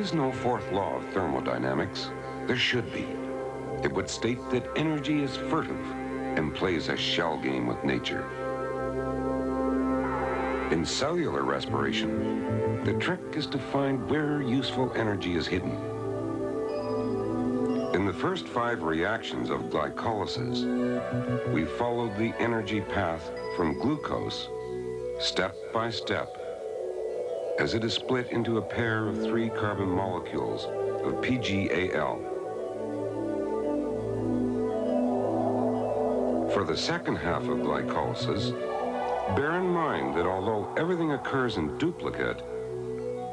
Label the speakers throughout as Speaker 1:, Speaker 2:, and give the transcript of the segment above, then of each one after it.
Speaker 1: is no fourth law of thermodynamics. There should be. It would state that energy is furtive and plays a shell game with nature. In cellular respiration, the trick is to find where useful energy is hidden. In the first 5 reactions of glycolysis, we followed the energy path from glucose step by step as it is split into a pair of 3 carbon molecules of PGAL. For the second half of glycolysis, bear in mind that although everything occurs in duplicate,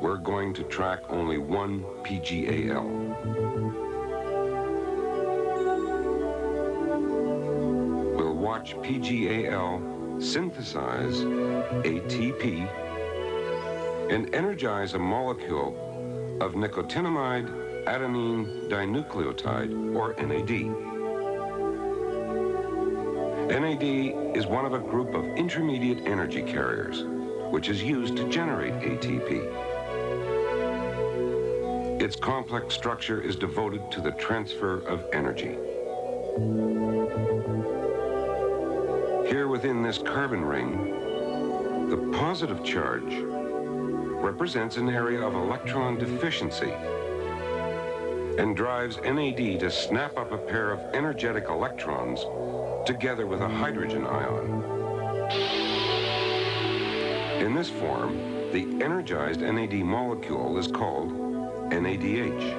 Speaker 1: we're going to track only one PGAL. We'll watch PGAL synthesize ATP and energize a molecule of nicotinamide adenine dinucleotide, or NAD. NAD is one of a group of intermediate energy carriers, which is used to generate ATP. Its complex structure is devoted to the transfer of energy. Here within this carbon ring, the positive charge represents an area of electron deficiency and drives NAD to snap up a pair of energetic electrons together with a hydrogen ion. In this form, the energized NAD molecule is called NADH.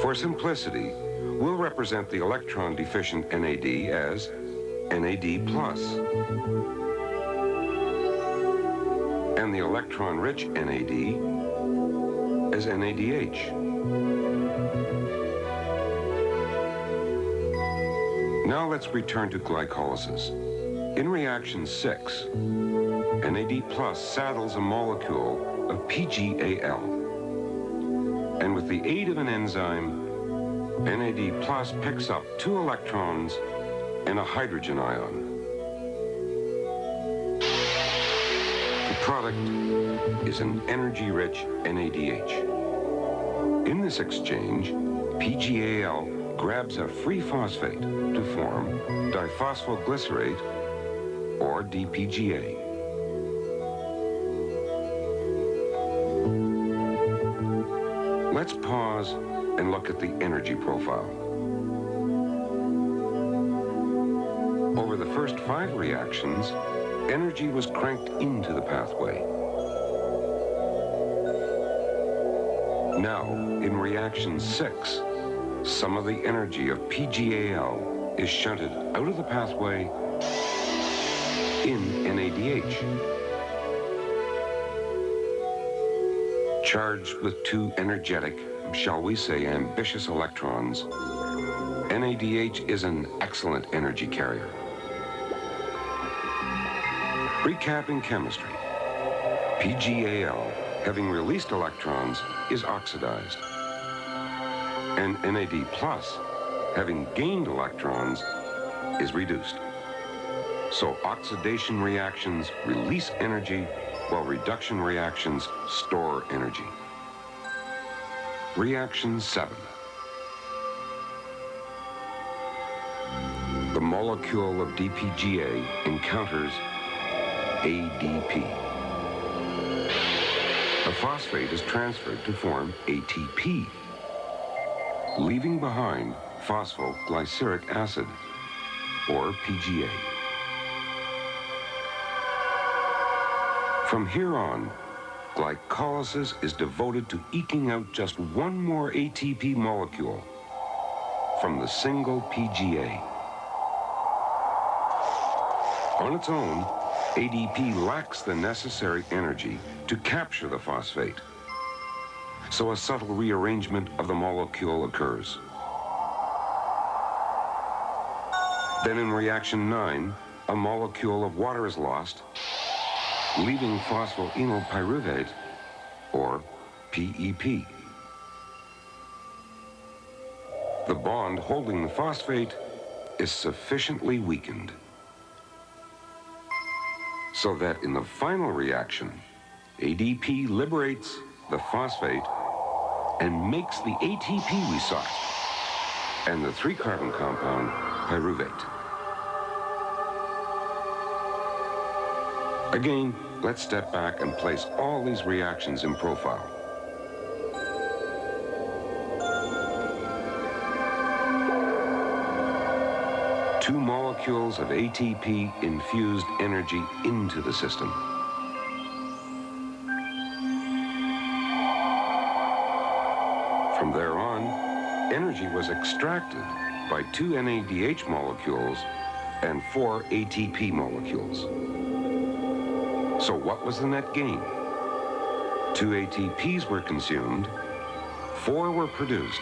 Speaker 1: For simplicity, we'll represent the electron-deficient NAD as NAD+, and the electron-rich NAD as NADH. Now let's return to glycolysis. In reaction 6, NAD+ saddles a molecule of PGAL. And with the aid of an enzyme, NAD+ picks up 2 electrons and a hydrogen ion. The product is an energy-rich NADH. In this exchange, PGAL grabs a free phosphate to form diphosphoglycerate, or DPGA. Let's pause and look at the energy profile. Over the first 5 reactions, energy was cranked into the pathway. Now, in reaction 6, some of the energy of PGAL is shunted out of the pathway in NADH. Charged with 2 energetic, shall we say ambitious electrons, NADH is an excellent energy carrier. Recapping chemistry, PGAL, having released electrons, is oxidized. And NAD+, having gained electrons, is reduced. So oxidation reactions release energy, while reduction reactions store energy. Reaction 7. The molecule of DPGA encounters ADP. A phosphate is transferred to form ATP, leaving behind phosphoglyceric acid, or PGA. From here on, glycolysis is devoted to eking out just one more ATP molecule from the single PGA. On its own, ADP lacks the necessary energy to capture the phosphate, so a subtle rearrangement of the molecule occurs. Then in reaction 9, a molecule of water is lost, leaving phosphoenolpyruvate, or PEP. The bond holding the phosphate is sufficiently weakened, so that in the final reaction, ADP liberates the phosphate and makes the ATP we sought, and the 3-carbon compound pyruvate. Again, let's step back and place all these reactions in profile. Two molecules of ATP infused energy into the system. From there on, energy was extracted by 2 NADH molecules and 4 ATP molecules. So what was the net gain? 2 ATPs were consumed, 4 were produced.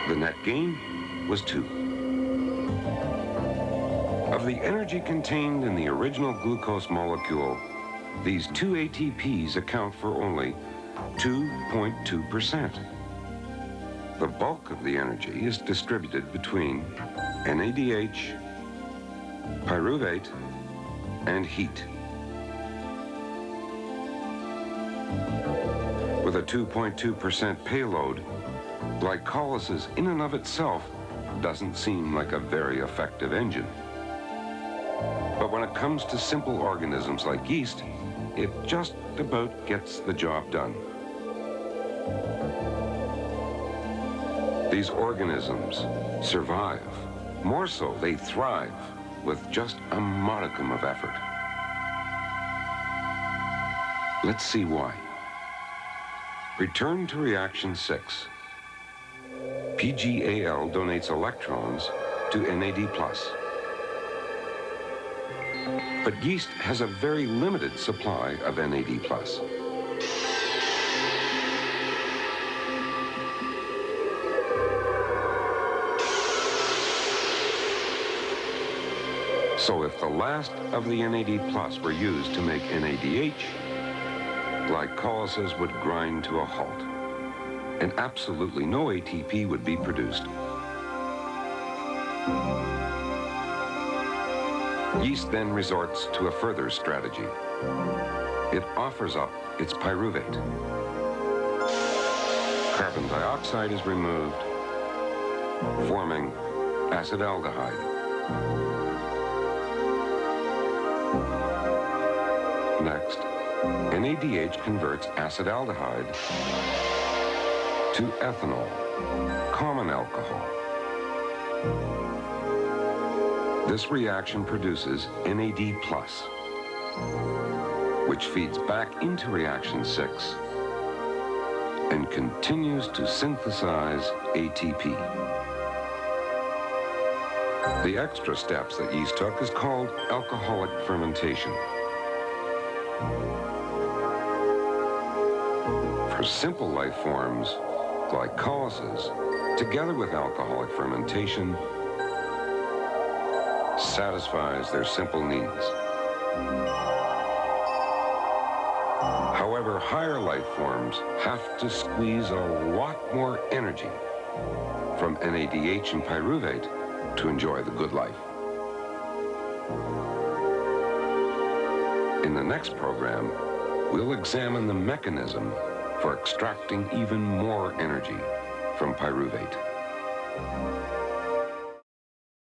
Speaker 1: The net gain was 2. Of the energy contained in the original glucose molecule, these 2 ATPs account for only 2.2%. The bulk of the energy is distributed between NADH, pyruvate, and heat. With a 2.2% payload, glycolysis in and of itself doesn't seem like a very effective engine. But when it comes to simple organisms like yeast, it just about gets the job done. These organisms survive. More so, they thrive with just a modicum of effort. Let's see why. Return to reaction 6. PGAL donates electrons to NAD+. But yeast has a very limited supply of NAD+. So if the last of the NAD+ were used to make NADH, glycolysis would grind to a halt, and absolutely no ATP would be produced. Yeast then resorts to a further strategy. It offers up its pyruvate. Carbon dioxide is removed, forming acetaldehyde. Next, NADH converts acetaldehyde to ethanol, common alcohol. This reaction produces NAD+, which feeds back into reaction 6 and continues to synthesize ATP. The extra steps that yeast took is called alcoholic fermentation. For simple life forms, glycolysis, together with alcoholic fermentation, satisfies their simple needs. However, higher life forms have to squeeze a lot more energy from NADH and pyruvate to enjoy the good life. In the next program, we'll examine the mechanism for extracting even more energy from pyruvate.